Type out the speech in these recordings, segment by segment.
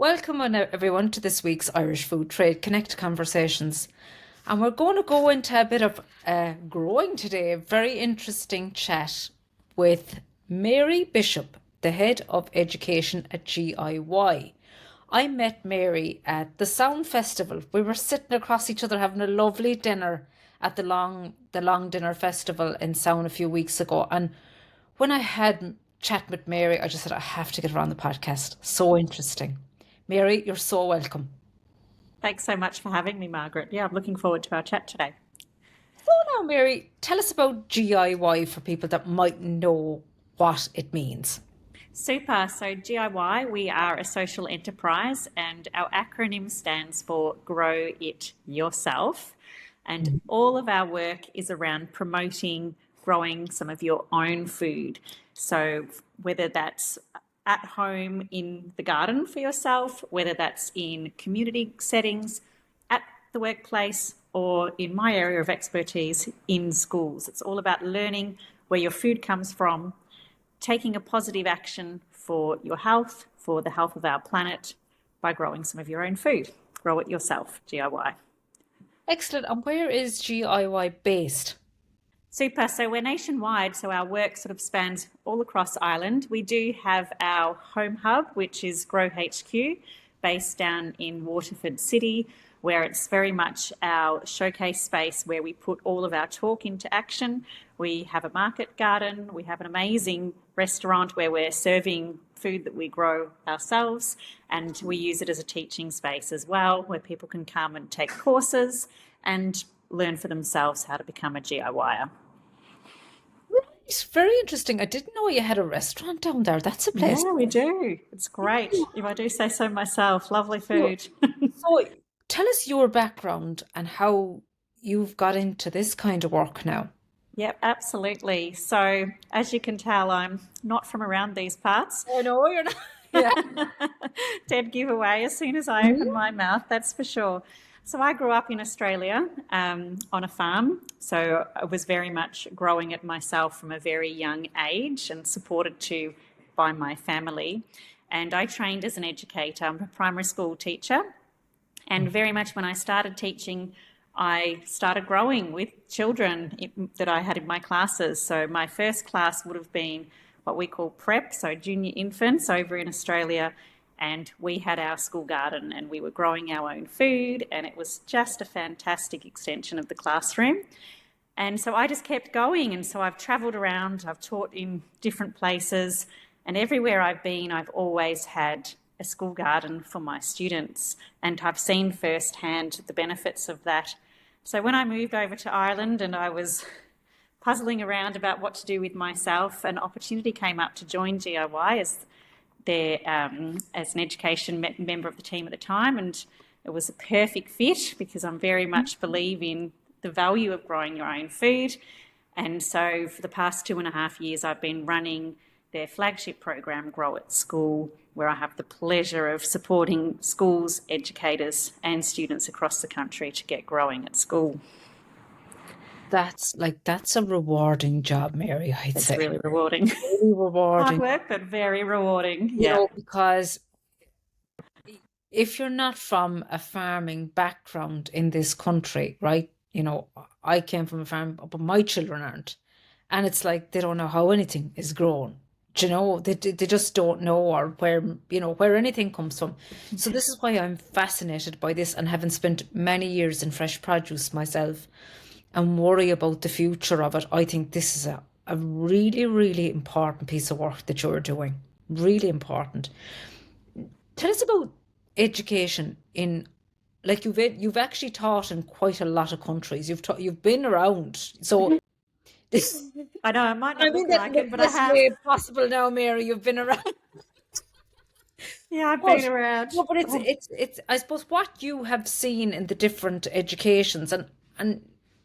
Welcome everyone to this week's Irish Food Trade Connect conversations. And we're going to go into a bit of growing today, a very interesting chat with Mary Bishop, the Head of Education at GIY. I met Mary at the Sound Festival. We were sitting across each other having a lovely dinner at the Long Dinner Festival in Sound a few weeks ago. And when I had chat with Mary, I just said, I have to get her on the podcast. So interesting. Mary, you're so welcome. Thanks so much for having me, Margaret. Yeah, I'm looking forward to our chat today. So now, Mary, tell us about GIY for people that might know what it means. Super. So GIY, we are a social enterprise and our acronym stands for Grow It Yourself. And all of our work is around promoting growing some of your own food. So whether that's at home in the garden for yourself, whether that's in community settings, at the workplace, or in my area of expertise, in schools. It's all about learning where your food comes from, taking a positive action for your health, for the health of our planet, by growing some of your own food. Grow it yourself, GIY. Excellent. And where is GIY based? Super. So we're nationwide, so our work sort of spans all across Ireland. We do have our home hub, which is Grow HQ, based down in Waterford City, where it's very much our showcase space where we put all of our talk into action. We have a market garden. We have an amazing restaurant where we're serving food that we grow ourselves, and we use it as a teaching space as well, where people can come and take courses and learn for themselves how to become a GIYer. It's very interesting. I didn't know you had a restaurant down there. That's a place. Yeah, we do. It's great. If I do say so myself, lovely food. So tell us your background and how you've got into this kind of work now. Yep, absolutely. So as you can tell, I'm not from around these parts. Oh no, you're not. Yeah. Dead giveaway as soon as I open my mouth, that's for sure. So I grew up in Australia on a farm. So I was very much growing it myself from a very young age and supported to by my family. And I trained as an educator. I'm a primary school teacher. And very much when I started teaching, I started growing with children that I had in my classes. So my first class would have been what we call prep, so junior infants over in Australia. And we had our school garden and we were growing our own food, and it was just a fantastic extension of the classroom. And so I just kept going, and so I've travelled around, I've taught in different places, and everywhere I've been I've always had a school garden for my students, and I've seen firsthand the benefits of that. So when I moved over to Ireland and I was puzzling around about what to do with myself, an opportunity came up to join GIY as an education member of the team at the time, and it was a perfect fit because I'm very much believe in the value of growing your own food. And so for the past 2.5 years I've been running their flagship program, Grow at School, where I have the pleasure of supporting schools, educators and students across the country to get growing at school. That's a rewarding job, Mary, I'd It's say. really rewarding. Really rewarding. Hard work, but very rewarding. You know, because if you're not from a farming background in this country, right? You know, I came from a farm, but my children aren't. And it's like they don't know how anything is grown. Do you know, they just don't know, or where anything comes from. So this is why I'm fascinated by this, and having spent many years in fresh produce myself and worry about the future of it. I think this is a really, really important piece of work that you're doing. Really important. Tell us about education in, like, you've actually taught in quite a lot of countries. You've been around. So this, I know I might not look like it, but I have. Way possible now, Mary. You've been around. Yeah, I've been around. No, but it's I suppose what you have seen in the different educations, and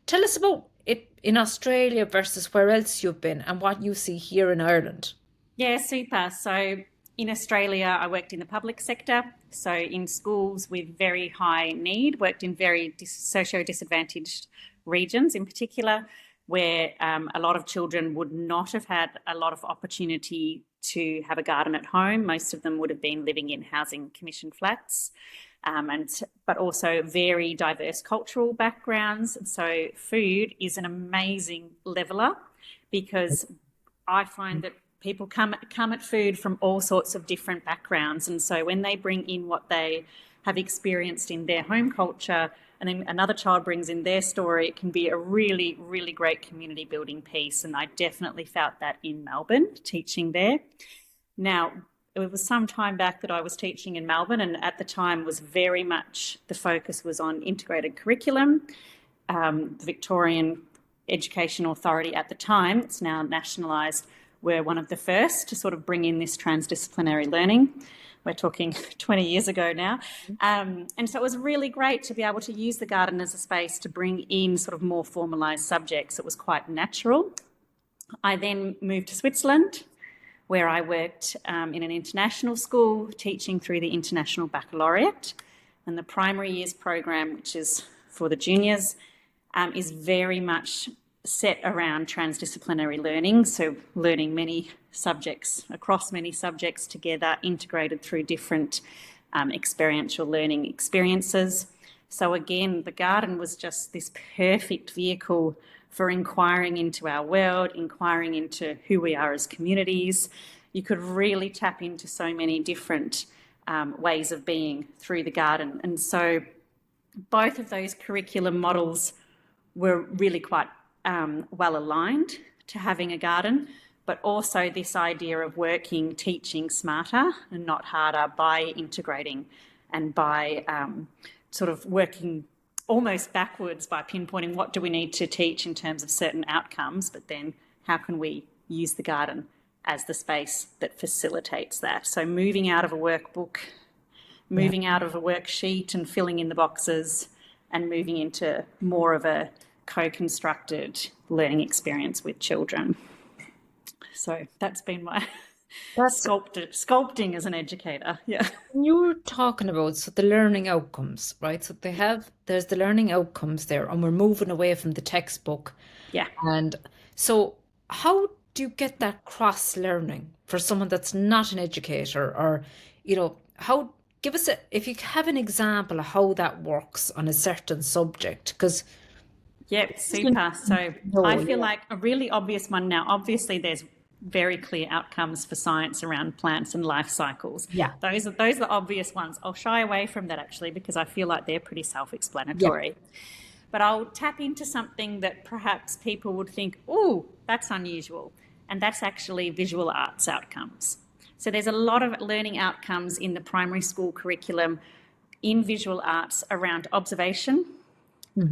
tell us about it in Australia versus where else you've been and what you see here in Ireland. Yeah, super. So in Australia, I worked in the public sector, so in schools with very high need, worked in very socio-disadvantaged regions in particular. where a lot of children would not have had a lot of opportunity to have a garden at home. Most of them would have been living in housing commission flats, but also very diverse cultural backgrounds. And so food is an amazing leveler, because I find that people come at food from all sorts of different backgrounds, and so when they bring in what they have experienced in their home culture, and then another child brings in their story, it can be a really, really great community building piece. And I definitely felt that in Melbourne, teaching there. Now, it was some time back that I was teaching in Melbourne, and at the time was very much the focus was on integrated curriculum. The Victorian Education Authority at the time, it's now nationalised, were one of the first to sort of bring in this transdisciplinary learning. We're talking 20 years ago now. And so it was really great to be able to use the garden as a space to bring in sort of more formalised subjects. It was quite natural. I then moved to Switzerland, where I worked in an international school, teaching through the International Baccalaureate. And the primary years program, which is for the juniors, is very much set around transdisciplinary learning, so learning many subjects across many subjects together, integrated through different experiential learning experiences. So again, the garden was just this perfect vehicle for inquiring into our world, inquiring into who we are as communities. You could really tap into so many different ways of being through the garden. And so both of those curriculum models were really quite well aligned to having a garden, but also this idea of working, teaching smarter and not harder by integrating and by sort of working almost backwards by pinpointing what do we need to teach in terms of certain outcomes, but then how can we use the garden as the space that facilitates that. So moving out of a workbook, moving out of a worksheet and filling in the boxes, and moving into more of a co-constructed learning experience with children. So that's been my sculpting as an educator. Yeah. You were talking about the learning outcomes, right? So there's the learning outcomes there, and we're moving away from the textbook. Yeah. And so how do you get that cross learning for someone that's not an educator, or, how, give us if you have an example of how that works on a certain subject, because Yep, super. So I feel like a really obvious one now, obviously there's very clear outcomes for science around plants and life cycles. Yeah. Those are the obvious ones. I'll shy away from that actually, because I feel like they're pretty self-explanatory. But I'll tap into something that perhaps people would think, oh, that's unusual. And that's actually visual arts outcomes. So there's a lot of learning outcomes in the primary school curriculum in visual arts around observation,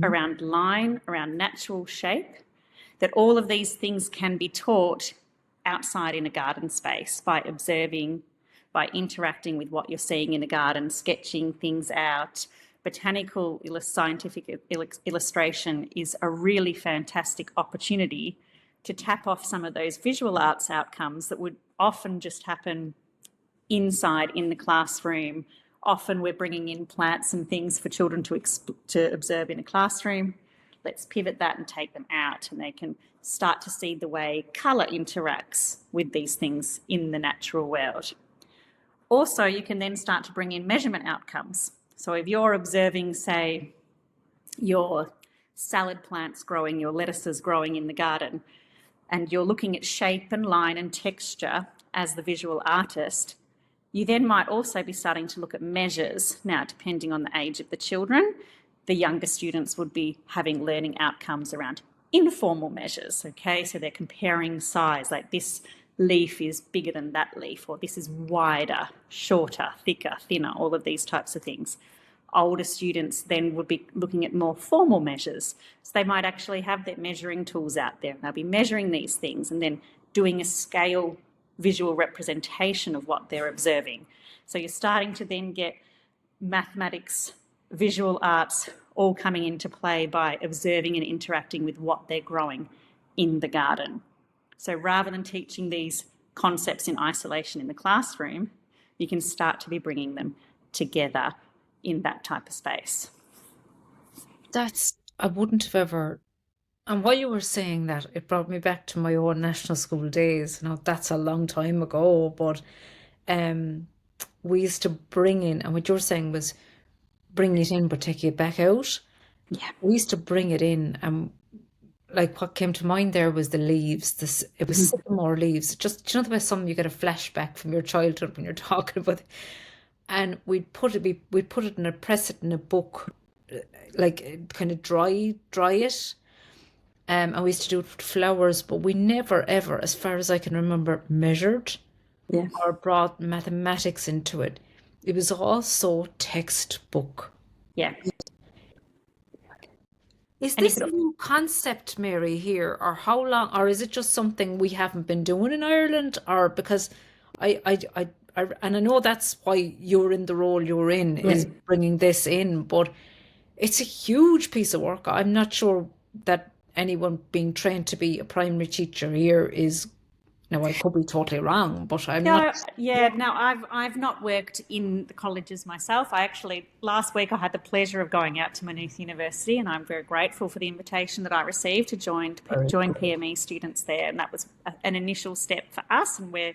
around line, around natural shape, that all of these things can be taught outside in a garden space by observing, by interacting with what you're seeing in the garden, sketching things out. Botanical scientific illustration is a really fantastic opportunity to tap off some of those visual arts outcomes that would often just happen inside in the classroom. Often we're bringing in plants and things for children to observe in a classroom. Let's pivot that and take them out, and they can start to see the way colour interacts with these things in the natural world. Also, you can then start to bring in measurement outcomes. So if you're observing, say, your salad plants growing, your lettuces growing in the garden, and you're looking at shape and line and texture as the visual artist, you then might also be starting to look at measures. Now, depending on the age of the children, the younger students would be having learning outcomes around informal measures, okay? So they're comparing size, like this leaf is bigger than that leaf, or this is wider, shorter, thicker, thinner, all of these types of things. Older students then would be looking at more formal measures. So they might actually have their measuring tools out there, and they'll be measuring these things and then doing a scale visual representation of what they're observing. So you're starting to then get mathematics, visual arts all coming into play by observing and interacting with what they're growing in the garden. So rather than teaching these concepts in isolation in the classroom, you can start to be bringing them together in that type of space. I wouldn't have ever And while you were saying that, it brought me back to my own national school days. Now, that's a long time ago, but um, we used to bring in, and what you were saying was bring it in but take it back out. Yeah. We used to bring it in, and like what came to mind there was the leaves. This it was Mhm. sycamore leaves. Just you know the way some you get a flashback from your childhood when you're talking about it. And we'd put it in a press it in a book, like kind of dry it. And we used to do it with flowers, but we never ever, as far as I can remember, measured Yeah. or brought mathematics into it. It was all so textbook. Yeah. Is And you this a could, new concept, Mary, here, or how long, or is it just something we haven't been doing in Ireland, or because and I know that's why you're in the role you're in, yeah. is bringing this in, but it's a huge piece of work. I'm not sure that anyone being trained to be a primary teacher here is, now I could be totally wrong, but I'm not. No, yeah, no, I've not worked in the colleges myself. I actually last week I had the pleasure of going out to Maynooth University, and I'm very grateful for the invitation that I received to join PME students there, and that was an initial step for us, and we're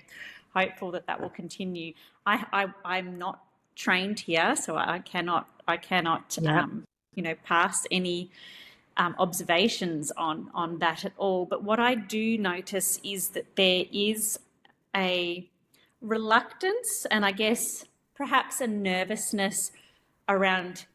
hopeful that that will continue. I'm not trained here, so I cannot Yeah. pass any observations on that at all. But what I do notice is that there is a reluctance and I guess perhaps a nervousness around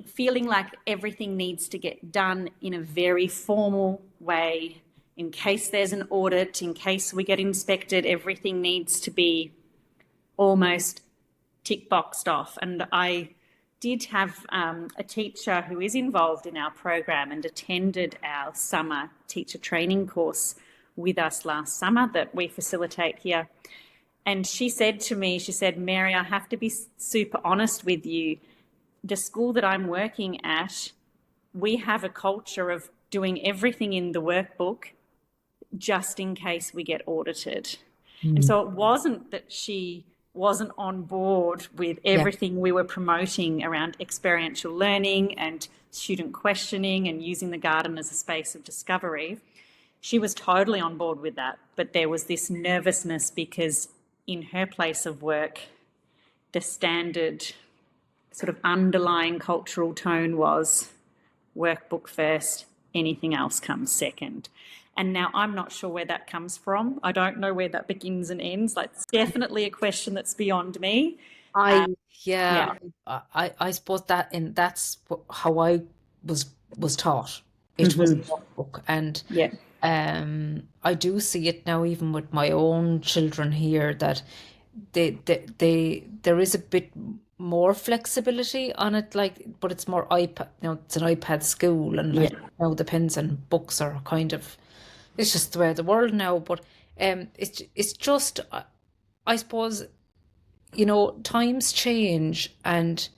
feeling like everything needs to get done in a very formal way. In case there's an audit, in case we get inspected, everything needs to be almost tick boxed off. And I did have a teacher who is involved in our program and attended our summer teacher training course with us last summer that we facilitate here. And she said to me, she said, Mary, I have to be super honest with you. The school that I'm working at, we have a culture of doing everything in the workbook just in case we get audited. And Mm. so it wasn't that she wasn't on board with Yeah. everything we were promoting around experiential learning and student questioning and using the garden as a space of discovery. She was totally on board with that, but there was this nervousness because in her place of work, the standard sort of underlying cultural tone was workbook first, anything else comes second. And now I'm not sure where that comes from. I don't know where that begins and ends. Like, it's definitely a question that's beyond me. I yeah, Yeah, I suppose that's how I was was taught. It was a hmm, workbook, and yeah, I do see it now even with my own children here that there is a bit more flexibility on it, like, but it's more iPad. It's an iPad school, and yeah. like the pens and books are kind of, it's just the way of the world now. But it's just I suppose times change, and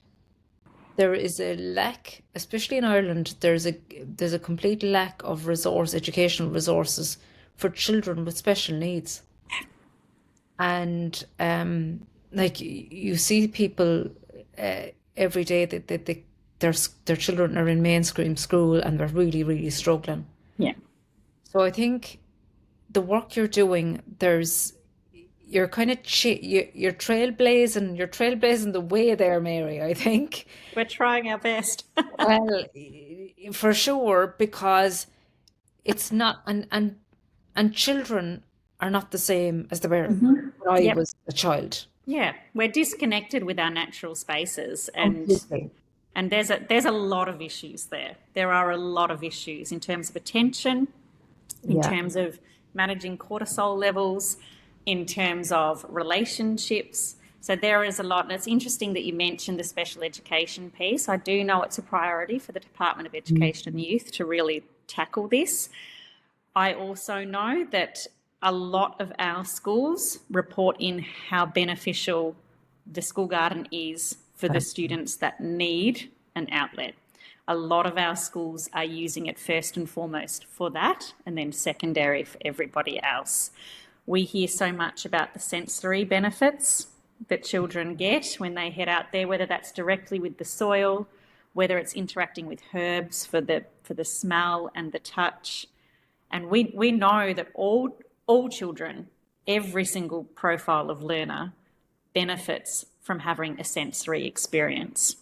there is a lack, especially in Ireland, there's a complete lack of educational resources for children with special needs. And like you see people uh, every day that their children are in mainstream school and they're really, really struggling. Yeah. So I think the work you're doing, you're kind of you're trailblazing the way there, Mary, I think. We're trying our best. Well, for sure, because it's not, and children are not the same as they were when I Yep. was a child. Yeah, we're disconnected with our natural spaces, Completely. and there's a lot of issues there. There are a lot of issues in terms of attention, in Yeah. terms of managing cortisol levels, in terms of relationships. So there is a lot, and it's interesting that you mentioned the special education piece. I do know it's a priority for the Department of Mm. Education and Youth to really tackle this. I also know that a lot of our schools report in how beneficial the school garden is for the students that need an outlet. A lot of our schools are using it first and foremost for that, and then secondary for everybody else. We hear so much about the sensory benefits that children get when they head out there, whether that's directly with the soil whether it's interacting with herbs for the smell and the touch. And we know that all children, every single profile of learner benefits from having a sensory experience.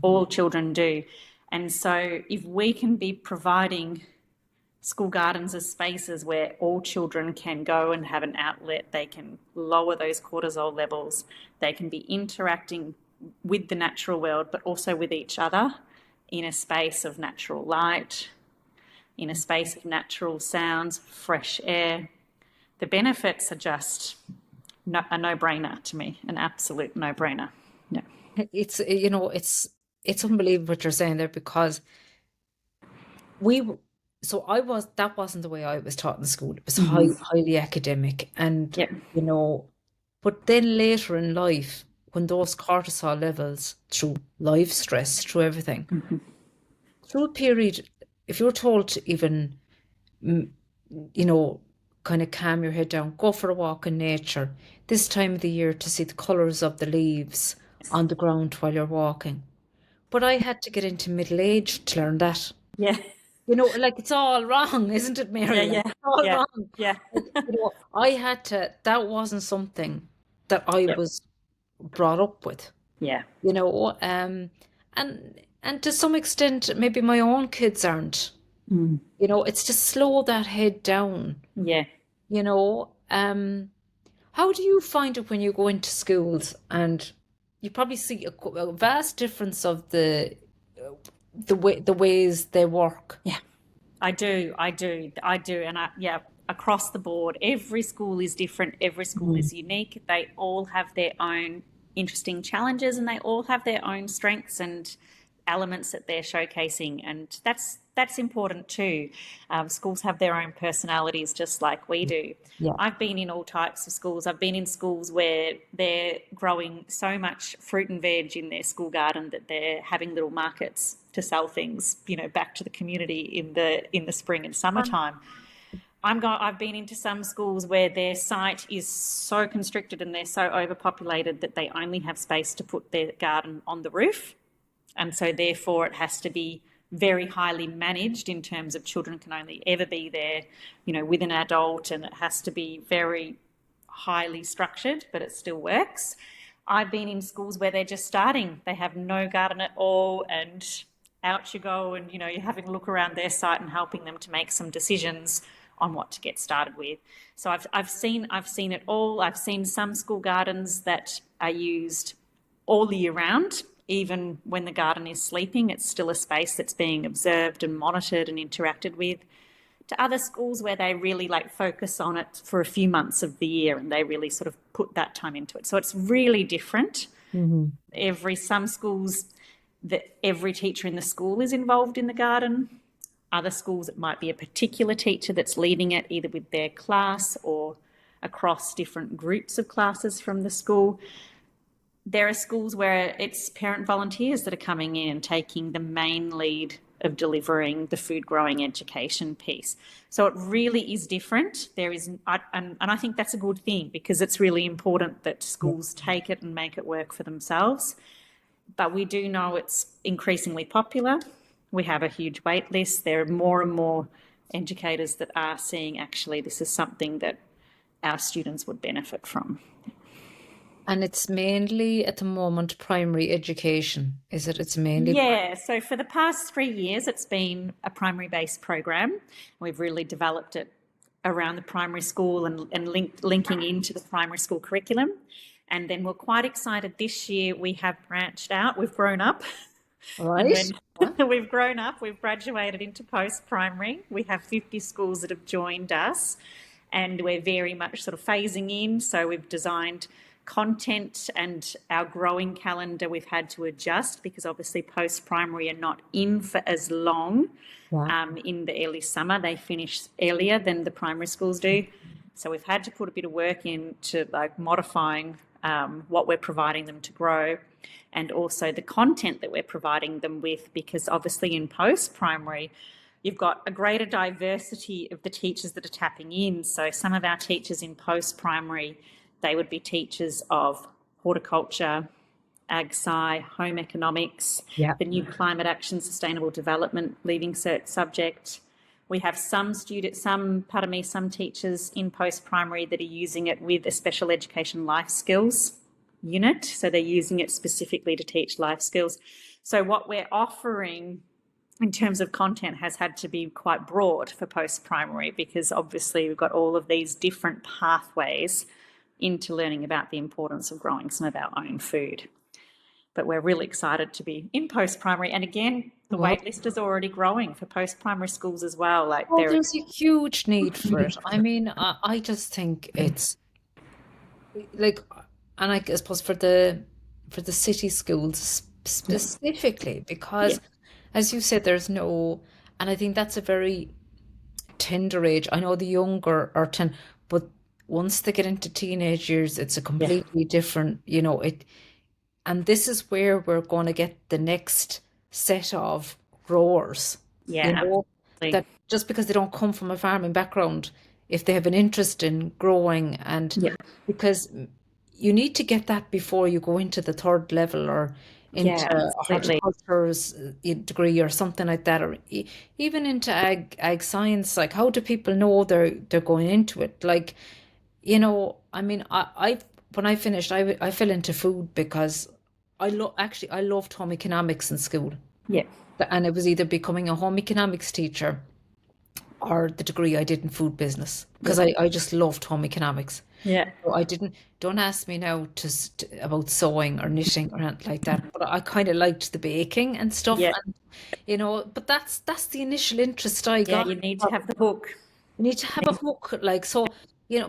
All children do. And so if we can be providing school gardens as spaces where all children can go and have an outlet, they can lower those cortisol levels, they can be interacting with the natural world, but also with each other in a space of natural light, in a space of natural sounds, fresh air. The benefits are just a no-brainer to me, an absolute no-brainer. Yeah. It's, it's unbelievable what you're saying there, because we, that wasn't the way I was taught in school. It was highly academic, and, Yep. but then later in life, when those cortisol levels, through life stress, through everything, through a period, if you're told to even, kind of calm your head down, go for a walk in nature, this time of the year, to see the colours of the leaves on the ground while you're walking. But I had to get into middle age to learn that. Yeah. Like, it's all wrong, isn't it, Mary? Yeah. Like, it's all Yeah. wrong. Yeah. I had to, that wasn't something that I Yep. was brought up with, Yeah. and to some extent, maybe my own kids aren't. It's to slow that head down. Yeah. How do you find it when you go into schools, and you probably see a vast difference of the ways they work? Yeah. I do. And across the board, every school is different. Every school is unique. They all have their own interesting challenges, and they all have their own strengths and elements that they're showcasing. And that's important too. Schools have their own personalities, just like we do. Yeah. I've been in all types of schools. I've been in schools where they're growing so much fruit and veg in their school garden that they're having little markets to sell things, back to the community in the spring and summertime. I've been into some schools where their site is so constricted and they're so overpopulated that they only have space to put their garden on the roof. And so therefore it has to be very highly managed in terms of children can only ever be there, with an adult, and it has to be very highly structured, but it still works. I've been in schools where they're just starting. They have no garden at all, and out you go, and you're having a look around their site and helping them to make some decisions on what to get started with. So I've seen it all. I've seen some school gardens that are used all year round. Even when the garden is sleeping, it's still a space that's being observed and monitored and interacted with. To other schools where they really focus on it for a few months of the year, and they really sort of put that time into it. So it's really different. Some schools, that every teacher in the school is involved in the garden. Other schools, it might be a particular teacher that's leading it, either with their class or across different groups of classes from the school. There are schools where it's parent volunteers that are coming in and taking the main lead of delivering the food growing education piece. So it really is different. And I think that's a good thing, because it's really important that schools take it and make it work for themselves. But we do know it's increasingly popular. We have a huge wait list. There are more and more educators that are seeing, actually, this is something that our students would benefit from. And it's mainly, at the moment, primary education, is it? It's mainly... Yeah, so for the past 3 years, it's been a primary-based program. We've really developed it around the primary school and linking into the primary school curriculum. And then we're quite excited this year. We have branched out. We've grown up. Right. We've grown up. We've graduated into post-primary. We have 50 schools that have joined us, and we're very much sort of phasing in. So we've designed content, and our growing calendar we've had to adjust, because obviously post-primary are not in for as long. In the early summer, they finish earlier than the primary schools do. So we've had to put a bit of work into modifying what we're providing them to grow, and also the content that we're providing them with, because obviously in post-primary you've got a greater diversity of the teachers that are tapping in. So some of our teachers in post-primary, they would be teachers of horticulture, ag sci, home economics, Yeah. the new climate action, sustainable development leaving cert subject. We have some teachers in post-primary that are using it with a special education life skills unit. So they're using it specifically to teach life skills. So what we're offering in terms of content has had to be quite broad for post-primary, because obviously we've got all of these different pathways into learning about the importance of growing some of our own food. But we're really excited to be in post-primary. And again, the Well, wait list is already growing for post-primary schools as well. Like oh, there, there's a huge need for it. I mean, I just think it's like, and I suppose for the city schools specifically, yeah, because as you said, there's no, and I think that's a very tender age. I know the younger are 10, but once they get into teenage years, it's a yeah, completely different, and this is where we're going to get the next set of growers, you yeah, know, absolutely. that just because they don't come from a farming background, if they have an interest in growing, and Yeah, because you need to get that before you go into the third level or into yeah, a absolutely. horticulture's degree or something like that, or even into ag science. Like, how do people know they're going into it? Like, I mean, I when I finished, I fell into food because I loved home economics in school, Yeah, and it was either becoming a home economics teacher or the degree I did in food business, yeah, because I just loved home economics. yeah, So I didn't. Don't ask me now about sewing or knitting or anything like that. But I kind of liked the baking and stuff, yeah, and But that's the initial interest I yeah. got. You need to have the hook. You need to have a hook, like, so,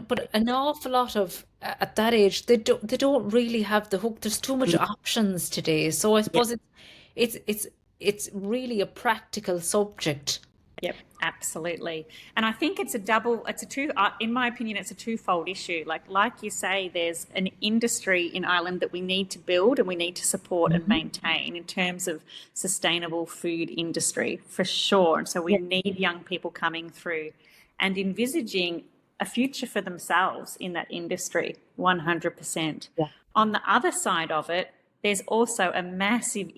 but an awful lot of at that age, they don't really have the hook. There's too much options today. So I Yeah. suppose it's really a practical subject. Yep, absolutely. And I think in my opinion, it's a twofold issue. Like you say, there's an industry in Ireland that we need to build and we need to support and Mhm. maintain in terms of sustainable food industry for sure. And so we Yeah, need young people coming through and envisaging a future for themselves in that industry, 100%. yeah, On the other side of it, there's also a massive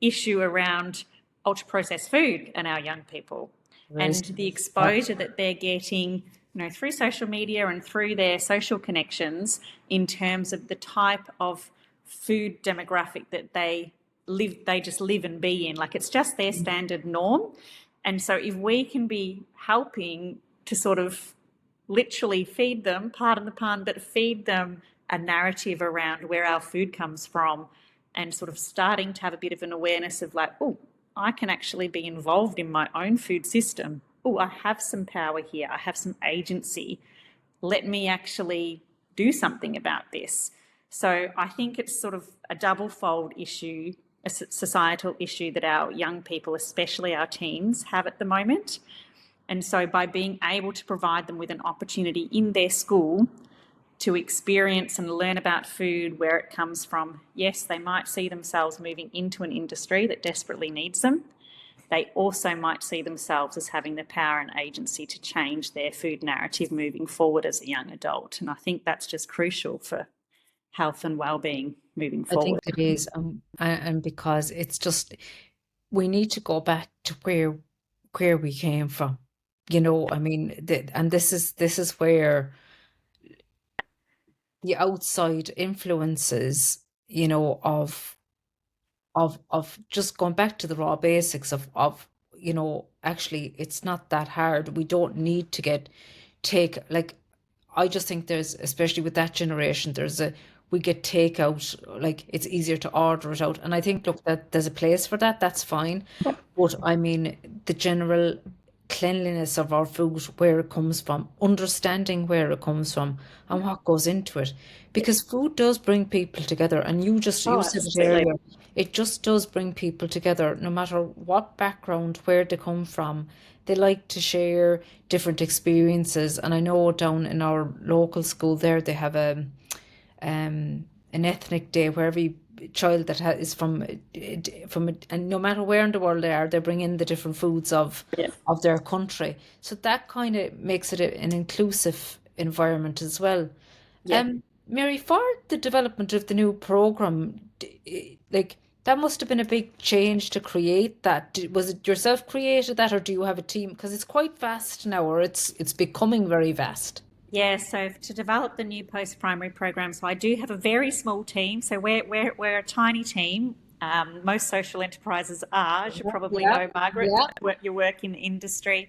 issue around ultra processed food and our young people there and is. the Yeah, exposure that they're getting, through social media and through their social connections in terms of the type of food demographic that they just live and be in. Like, it's just their standard norm. And so if we can be helping to sort of literally feed them, pardon the pun, but feed them a narrative around where our food comes from, and sort of starting to have a bit of an awareness of like, oh, I can actually be involved in my own food system. Oh, I have some power here. I have some agency. Let me actually do something about this. So I think it's sort of a double fold issue, a societal issue that our young people, especially our teens, have at the moment. And so by being able to provide them with an opportunity in their school to experience and learn about food, where it comes from, yes, they might see themselves moving into an industry that desperately needs them. They also might see themselves as having the power and agency to change their food narrative moving forward as a young adult. And I think that's just crucial for health and well-being moving I think forward. it is, and because it's just we need to go back to where we came from. I mean, and this is where the outside influences, of just going back to the raw basics of actually it's not that hard. We don't need to take, like, I just think there's, especially with that generation, we get takeout, like it's easier to order it out. And I think, look, that there's a place for that, that's fine. But I mean, the general cleanliness of our food, where it comes from, understanding where it comes from and what goes into it. Because food does bring people together. And Oh, you said it absolutely. earlier, it just does bring people together, no matter what background, where they come from. They like to share different experiences. And I know down in our local school there, they have an ethnic day where every child that is and no matter where in the world they are, they bring in the different foods Yeah. of their country. So that kind of makes it an inclusive environment as well. Yeah. Um, Mary, for the development of the new program, like that must have been a big change to create that. Was it yourself created that, or do you have a team? Because it's quite vast now, or it's becoming very vast. Yeah, so to develop the new post-primary program, so I do have a very small team. So we're a tiny team. Most social enterprises are, as you probably Yeah, know, Margaret, yeah. you work in the industry.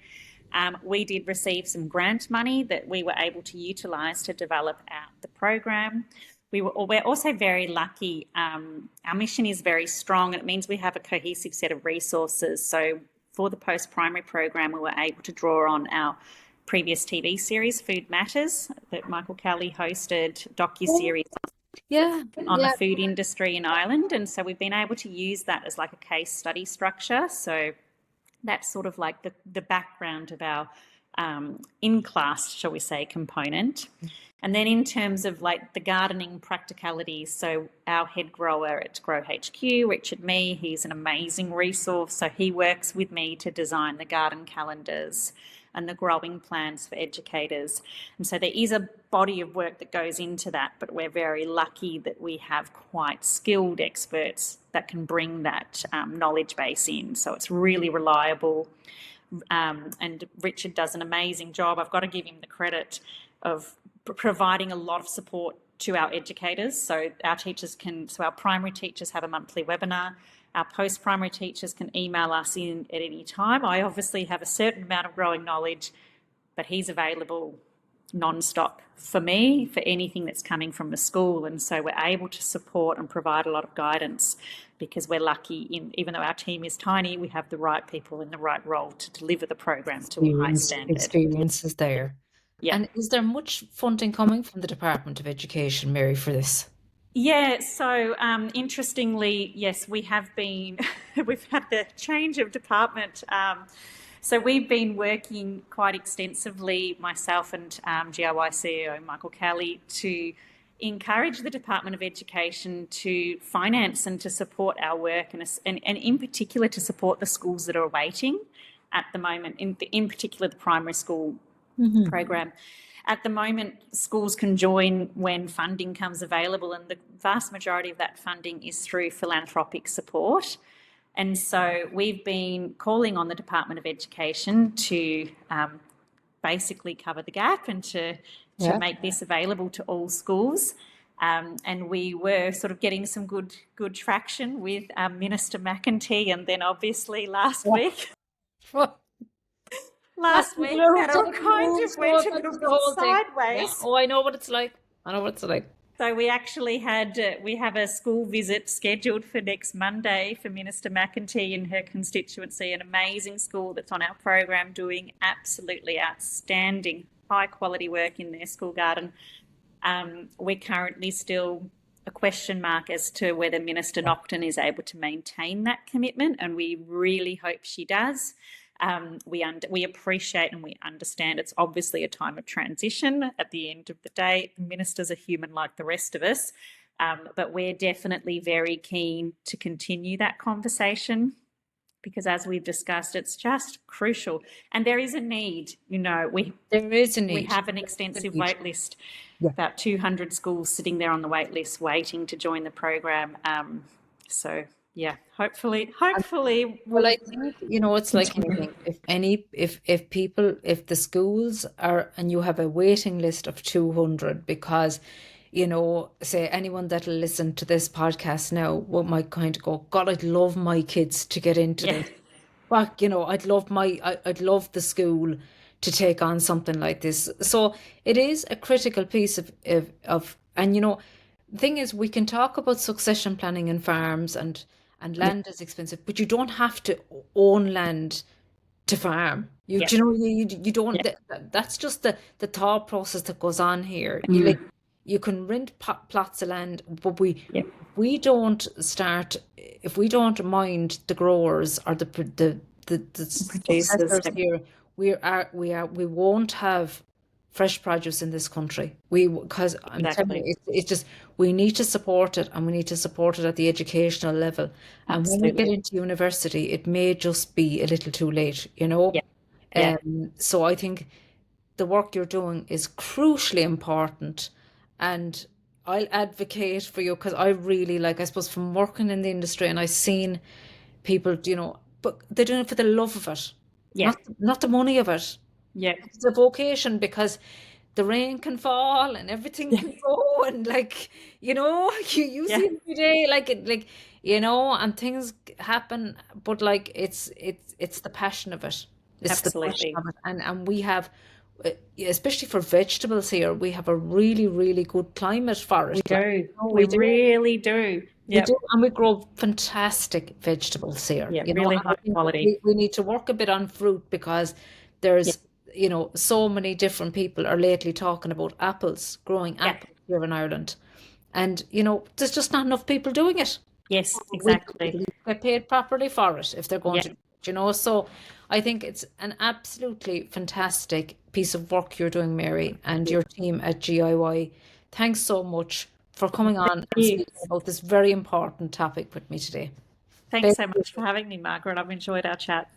We did receive some grant money that we were able to utilise to develop out the program. We're also very lucky. Our mission is very strong, and it means we have a cohesive set of resources. So for the post-primary program, we were able to draw on our previous TV series, Food Matters, that Michael Kelly hosted, docu-series Yeah, on the yeah. food industry in Ireland. And so we've been able to use that as like a case study structure. So that's sort of like the background of our in-class, shall we say, component. And then in terms of like the gardening practicalities, so our head grower at Grow HQ, Richard Mee, he's an amazing resource. So he works with me to design the garden calendars and the growing plans for educators. And so there is a body of work that goes into that, but we're very lucky that we have quite skilled experts that can bring that knowledge base in. So it's really reliable. And Richard does an amazing job. I've got to give him the credit of providing a lot of support to our educators. So our primary teachers have a monthly webinar. Our post-primary teachers can email us in at any time. I obviously have a certain amount of growing knowledge, but he's available non-stop for me for anything that's coming from the school. And so we're able to support and provide a lot of guidance because we're lucky even though our team is tiny, we have the right people in the right role to deliver the program to a high standard. Experience is there. Yeah. And is there much funding coming from the Department of Education, Mary, for this? Yeah, so interestingly, yes, we've had the change of department. So we've been working quite extensively, myself and GRY CEO Michael Kelly, to encourage the Department of Education to finance and to support our work and in particular to support the schools that are waiting at the moment, in particular the primary school program. At the moment, schools can join when funding comes available, and the vast majority of that funding is through philanthropic support. And so we've been calling on the Department of Education to basically cover the gap and to make this available to all schools. And we were sort of getting some good traction with Minister McEntee, and then obviously last week that all kind of went a little bit sideways. Yeah. Oh, I know what it's like. I know what it's like. So we actually we have a school visit scheduled for next Monday for Minister McEntee in her constituency, an amazing school that's on our program doing absolutely outstanding, high quality work in their school garden. We're currently still a question mark as to whether Minister Nocton is able to maintain that commitment, and we really hope she does. We appreciate and we understand it's obviously a time of transition. At the end of the day, the ministers are human like the rest of us, but we're definitely very keen to continue that conversation because, as we've discussed, it's just crucial. And there is a need, there is a need. We have an extensive wait list, about 200 schools sitting there on the wait list waiting to join the program. So yeah, hopefully. Well, I think, it's like anything. If the schools are, and you have a waiting list of 200, because, say anyone that'll listen to this podcast now might kind of go, God, I'd love my kids to get into this. But, I'd love the school to take on something like this. So it is a critical piece of and, the thing is, we can talk about succession planning in farms and land is expensive, but you don't have to own land to farm. You don't. That's just the thought process that goes on here. You can rent plots of land, but we don't start if we don't mind the growers or the producers here. We won't have fresh produce in this country. Because I'm telling you, it's just we need to support it, and we need to support it at the educational level. And when we get into university, it may just be a little too late, So I think the work you're doing is crucially important, and I'll advocate for you because I really like, I suppose, from working in the industry and I've seen people, but they're doing it for the love of it, Yeah, not the money of it. yeah, It's a vocation because the rain can fall and everything yeah, can go and like you see yeah, it every day and things happen, but like it's the passion of it. It's the passion absolutely. of it, and we have especially for vegetables here, we have a really, really good climate for We it. Like, do. we We do. really do. We do, Yep. and we grow fantastic vegetables here, Yeah, and really high I think quality. we need to work a bit on fruit because Yeah, there's, so many different people are lately talking about apples, growing yeah. apples here in Ireland. And, there's just not enough people doing it. Yes, We exactly. get paid properly for it if they're going Yeah, to do it. So I think it's an absolutely fantastic piece of work you're doing, Mary, and yeah. your team at GIY. Thanks so much for coming on and You. speaking about this very important topic with me today. Thanks Thank so you. much for having me, Margaret. I've enjoyed our chat.